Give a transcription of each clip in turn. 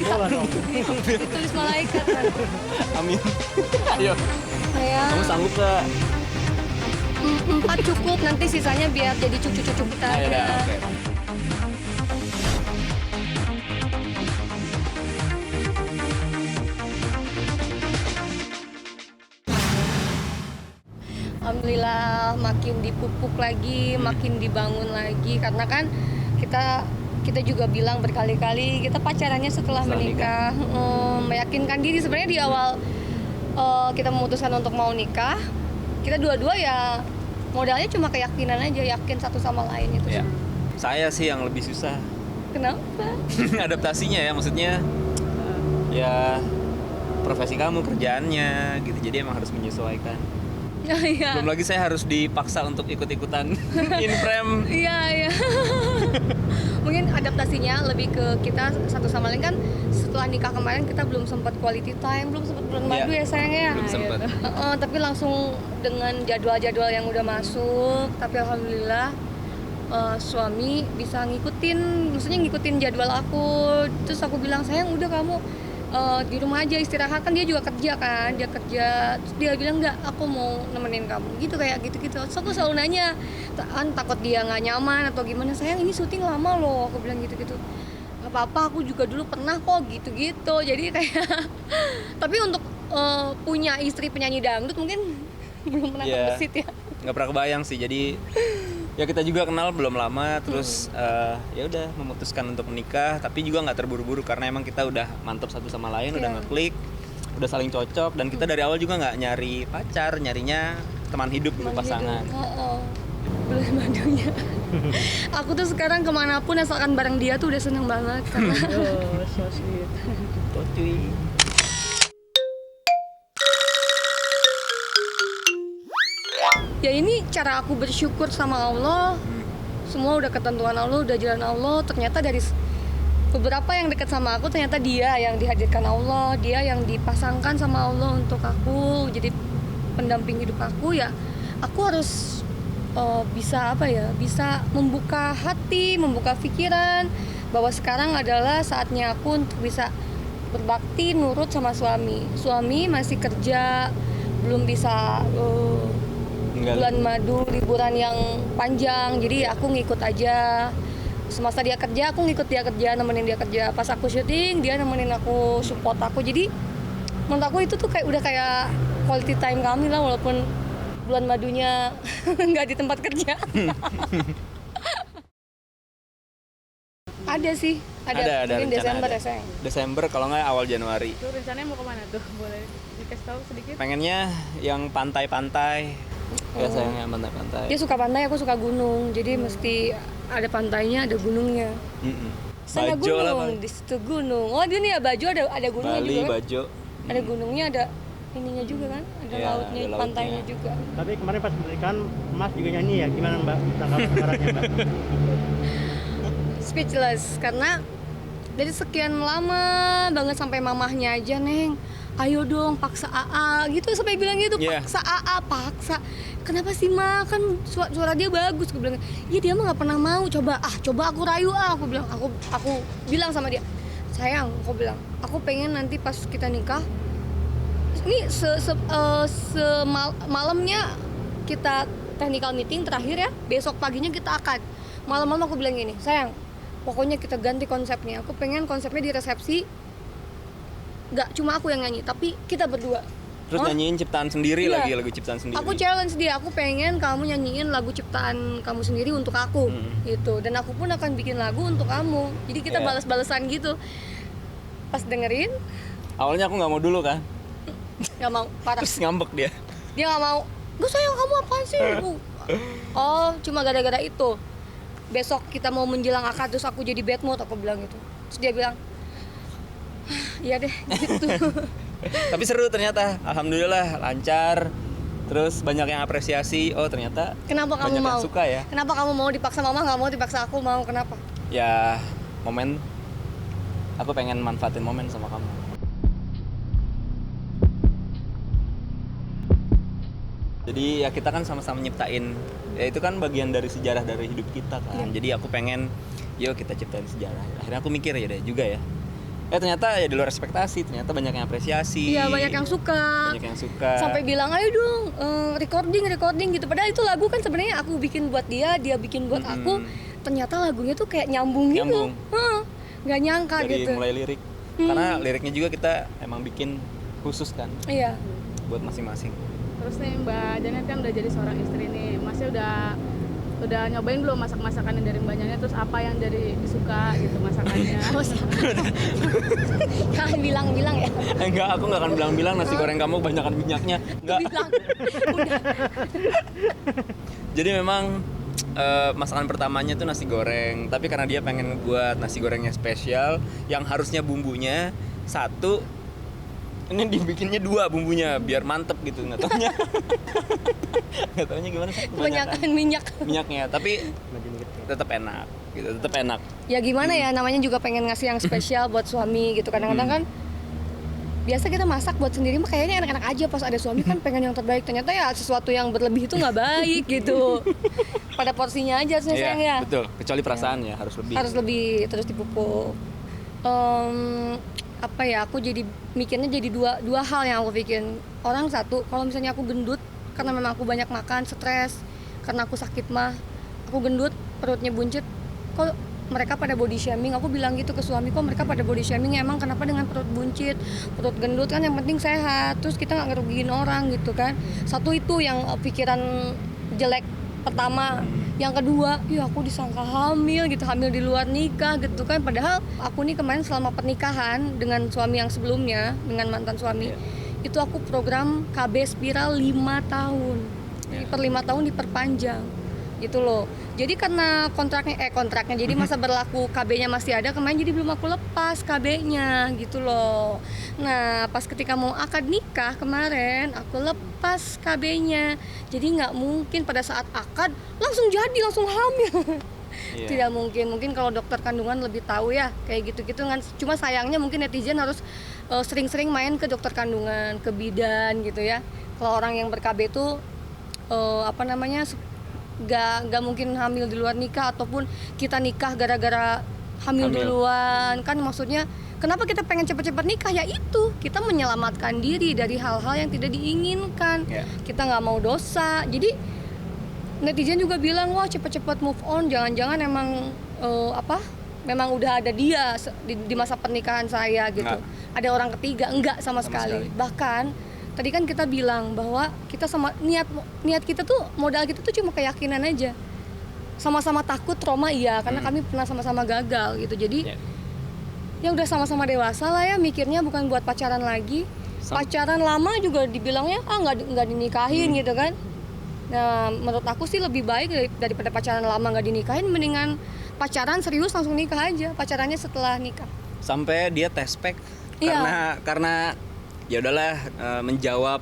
Bola dong. Ditulis malaikat kan. Amin. Ayo, Sayang, kamu sanggup gak? 4 cukup, nanti sisanya biar jadi cucu-cucu kita Ayo aja. dah, oke. Alhamdulillah makin dipupuk lagi, makin dibangun lagi karena kan kita juga bilang berkali-kali kita pacarannya setelah menikah. Meyakinkan diri sebenarnya di awal kita memutuskan untuk mau nikah, kita dua-dua ya modalnya cuma keyakinan aja, yakin satu sama lain itu. Ya. Saya sih yang lebih susah Kenapa? adaptasinya ya, maksudnya ya profesi kamu, kerjaannya gitu, jadi emang harus menyesuaikan. Iya. Belum lagi saya harus dipaksa untuk ikut-ikutan in frame. Iya. Mungkin adaptasinya lebih ke kita satu sama lain kan setelah nikah kemarin kita belum sempat quality time, belum sempat bulan madu ya sayang ya. Belum sempat. Tapi langsung dengan jadwal-jadwal yang udah masuk, tapi alhamdulillah suami bisa ngikutin jadwal aku. Terus aku bilang sayang udah kamu di rumah aja istirahat, kan dia juga kerja kan, terus dia bilang enggak aku mau nemenin kamu gitu kayak gitu. Terus aku selalu nanya takut dia nggak nyaman atau gimana, sayang ini syuting lama loh, aku bilang gitu nggak apa-apa, aku juga dulu pernah kok gitu jadi kayak tapi untuk punya istri penyanyi dangdut mungkin belum pernah terbesit ya. Nggak pernah kebayang sih, jadi ya kita juga kenal belum lama, terus ya udah memutuskan untuk menikah, tapi juga nggak terburu-buru karena emang kita udah mantap satu sama lain, udah ngeklik, udah saling cocok, dan kita dari awal juga nggak nyari pacar, nyarinya teman hidup gitu, pasangan. Bulan madunya. Aku tuh sekarang kemanapun asalkan bareng dia tuh udah seneng banget karena Oh, so sweet. Tuh, cuy. ya ini cara aku bersyukur sama Allah. Semua udah ketentuan Allah, udah jalan Allah. Ternyata dari beberapa yang dekat sama aku, ternyata dia yang dihadirkan Allah, dia yang dipasangkan sama Allah untuk aku jadi pendamping hidup aku. Ya aku harus bisa membuka hati, membuka pikiran bahwa sekarang adalah saatnya aku untuk bisa berbakti nurut sama suami masih kerja, belum bisa bulan madu liburan yang panjang, jadi aku ngikut aja. Semasa dia kerja aku ngikut dia kerja, nemenin dia kerja. Pas aku syuting dia nemenin aku, support aku. Jadi menurut aku itu tuh udah kayak quality time kami lah, walaupun bulan madunya nggak di tempat kerja. Ada sih, ada mungkin Desember ya sayang. Desember kalau nggak awal Januari. Tuh rencananya mau kemana tuh? Boleh dikasih tahu sedikit? Pengennya yang pantai-pantai. Ya sayangnya pantai-pantai. Dia suka pantai, aku suka gunung. Jadi mesti ada pantainya, ada gunungnya. Sana Bajo lah, gunung, di situ gunung. Oh, dia nih ya Bajo ada gunungnya Bali, juga. Kan? Bajo. Ada gunungnya, ada ininya juga kan? Ada Iya, lautnya, ada pantainya lautnya. juga. Tapi kemarin pas pernikahan Mas juga nyanyi ya, gimana Mbak tanggapan suaranya Mbak? Speechless karena dari sekian lama banget sampai mamahnya aja, Neng, ayo dong paksa AA gitu, sampai bilang gitu, paksa AA, paksa. Kenapa sih Ma, kan suara dia bagus. Aku bilang, iya dia mah nggak pernah mau, coba aku rayu aku bilang, aku bilang sama dia, sayang, aku bilang, aku pengen nanti pas kita nikah, ini malamnya kita technical meeting terakhir ya, besok paginya kita akad. Malam-malam aku bilang gini, sayang, pokoknya kita ganti konsepnya. Aku pengen konsepnya di resepsi nggak cuma aku yang nyanyi, tapi kita berdua. Terus nyanyiin ciptaan sendiri lagi, lagu ciptaan sendiri. Aku challenge dia, aku pengen kamu nyanyiin lagu ciptaan kamu sendiri untuk aku, gitu. Dan aku pun akan bikin lagu untuk kamu. Jadi kita balas-balasan gitu. Pas dengerin, awalnya aku nggak mau dulu kan. nggak mau, parah. Terus ngambek dia. Dia nggak mau. Gue sayang kamu apaan sih? Oh, cuma gara-gara itu. Besok kita mau menjelang akad, terus aku jadi bad mood, aku bilang gitu. Terus dia bilang, iya deh, gitu. Tapi seru ternyata, alhamdulillah lancar. Terus banyak yang apresiasi. Oh ternyata kenapa kamu banyak mau? yang suka ya. Kenapa kamu mau dipaksa mama, nggak mau dipaksa aku mau? Kenapa? Ya momen, aku pengen manfaatin momen sama kamu. Jadi ya kita kan sama-sama nyiptain. Ya itu kan bagian dari sejarah dari hidup kita kan. Jadi aku pengen, yuk kita ciptain sejarah. Akhirnya aku mikir ya deh juga ya. ternyata ya di luar ekspektasi, ternyata banyak yang apresiasi. Iya, banyak yang suka. Banyak yang suka. Sampai bilang, ayo dong recording gitu. Padahal itu lagu kan sebenarnya aku bikin buat dia bikin buat aku. Ternyata lagunya tuh kayak nyambung gitu. Nggak nyangka dari gitu. mulai lirik. Karena liriknya juga kita emang bikin khusus kan. Iya. Buat masing-masing. Terus nih Mbak Janet kan udah jadi seorang istri nih, Masnya udah nyobain belum masak-masakan dari Mbak Janet, terus apa yang jadi disuka gitu masakannya? Jangan bilang-bilang ya. Enggak, aku nggak akan bilang-bilang nasi goreng kamu kebanyakan minyaknya. Enggak. Bilang. Udah. Jadi memang masakan pertamanya tuh nasi goreng, tapi karena dia pengen buat nasi gorengnya spesial yang harusnya bumbunya satu, ini dibikinnya 2 bumbunya biar mantep gitu, nggak taunya gimana sih? Kebanyakan minyaknya, tapi tetap enak gitu, tetap enak. Ya gimana ya, namanya juga pengen ngasih yang spesial buat suami gitu. Kadang-kadang kan biasa kita masak buat sendiri mah kayaknya enak-enak aja, pas ada suami kan pengen yang terbaik. Ternyata ya sesuatu yang berlebih itu nggak baik gitu. Pada porsinya aja harusnya sayang ya. Betul, kecuali perasaan ya harus lebih. Harus lebih, terus dipupuk. Apa ya, aku jadi mikirnya jadi dua hal yang aku bikin. Orang satu, kalau misalnya aku gendut karena memang aku banyak makan, stres, karena aku sakit mah, aku gendut, perutnya buncit, kok mereka pada body shaming. Aku bilang gitu ke suami, kok mereka pada body shaming, emang kenapa dengan perut buncit, perut gendut, kan yang penting sehat, terus kita nggak ngerugiin orang gitu kan. Satu itu yang pikiran jelek pertama. Yang kedua, ya aku disangka hamil gitu, hamil di luar nikah gitu kan. Padahal aku nih kemarin selama pernikahan dengan suami yang sebelumnya, dengan mantan suami, itu aku program KB spiral 5 tahun. Per 5 tahun diperpanjang gitu loh. Jadi karena kontraknya jadi masa berlaku KB-nya masih ada, kemarin jadi belum aku lepas KB-nya gitu loh. Nah pas ketika mau akad nikah kemarin aku lepas KB-nya, jadi nggak mungkin pada saat akad langsung hamil. Tidak mungkin kalau dokter kandungan lebih tahu ya kayak gitu-gitu kan. Cuma sayangnya mungkin netizen harus sering-sering main ke dokter kandungan, ke bidan gitu ya. Kalau orang yang ber-KB itu nggak mungkin hamil di luar nikah, ataupun kita nikah gara-gara hamil duluan kan. Maksudnya kenapa kita pengen cepat-cepat nikah, ya itu kita menyelamatkan diri dari hal-hal yang tidak diinginkan. Kita nggak mau dosa. Jadi netizen juga bilang, wah cepat-cepat move on, jangan-jangan emang memang udah ada dia di masa pernikahan saya gitu. Ada orang ketiga. Enggak sama sekali. Bahkan tadi kan kita bilang bahwa kita sama niat kita tuh, modal kita tuh cuma keyakinan aja. Sama-sama takut, trauma iya, karena kami pernah sama-sama gagal gitu. Jadi ya udah sama-sama dewasa lah ya, mikirnya bukan buat pacaran lagi. Pacaran lama juga dibilangnya nggak dinikahin gitu kan. Nah menurut aku sih lebih baik daripada pacaran lama nggak dinikahin, mendingan pacaran serius langsung nikah aja. Pacarannya setelah nikah. Sampai dia tes pack karena ya udahlah, menjawab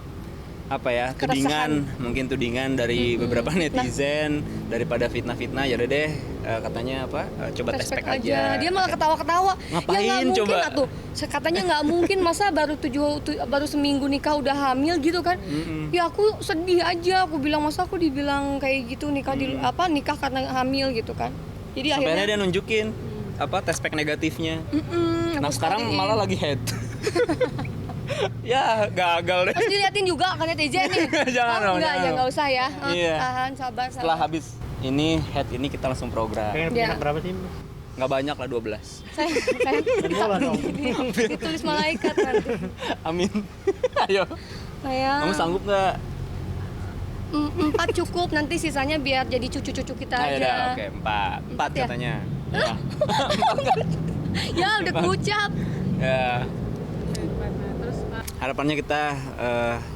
tudingan dari beberapa netizen, daripada fitnah-fitnah, ya udah deh, katanya coba tes pack aja. Dia malah ketawa-ketawa. Ngapain ya nggak coba? mungkin atuh. Katanya nggak mungkin, masa baru seminggu nikah udah hamil gitu kan. Ya aku sedih aja, aku bilang masa aku dibilang kayak gitu, nikah karena hamil gitu kan. Jadi sampai akhirnya dia nunjukin tes pack negatifnya. Nah sekarang malah lagi head. Ya gagal deh. Terus diliatin juga kan netizen nih. Jangan nggak usah ya. Iya. Tahan, sabar. Setelah habis ini head ini kita langsung program. Pengen punya berapa sih? Nggak banyak lah, 12. Saya ditulis malaikat nanti. Amin. Ayo. Kamu sanggup nggak? 4 cukup, nanti sisanya biar jadi cucu-cucu kita aja. Yaudah, oke, 4 ya? katanya. Ya udah kuucap. Ya. Harapannya kita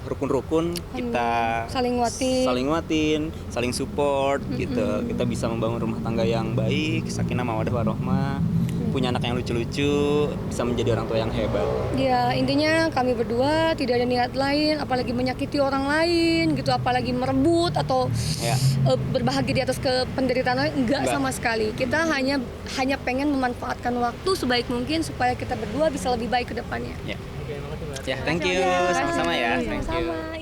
rukun-rukun, kita saling nguatin, saling support gitu. Kita bisa membangun rumah tangga yang baik, sakinah mawaddah warahmah, punya anak yang lucu-lucu, bisa menjadi orang tua yang hebat. Ya, intinya kami berdua tidak ada niat lain, apalagi menyakiti orang lain gitu, apalagi merebut atau berbahagia di atas penderitaan lain, enggak sama sekali. Kita hanya pengen memanfaatkan waktu sebaik mungkin supaya kita berdua bisa lebih baik ke depannya. Ya, thank you. Sama-sama ya. Thank you.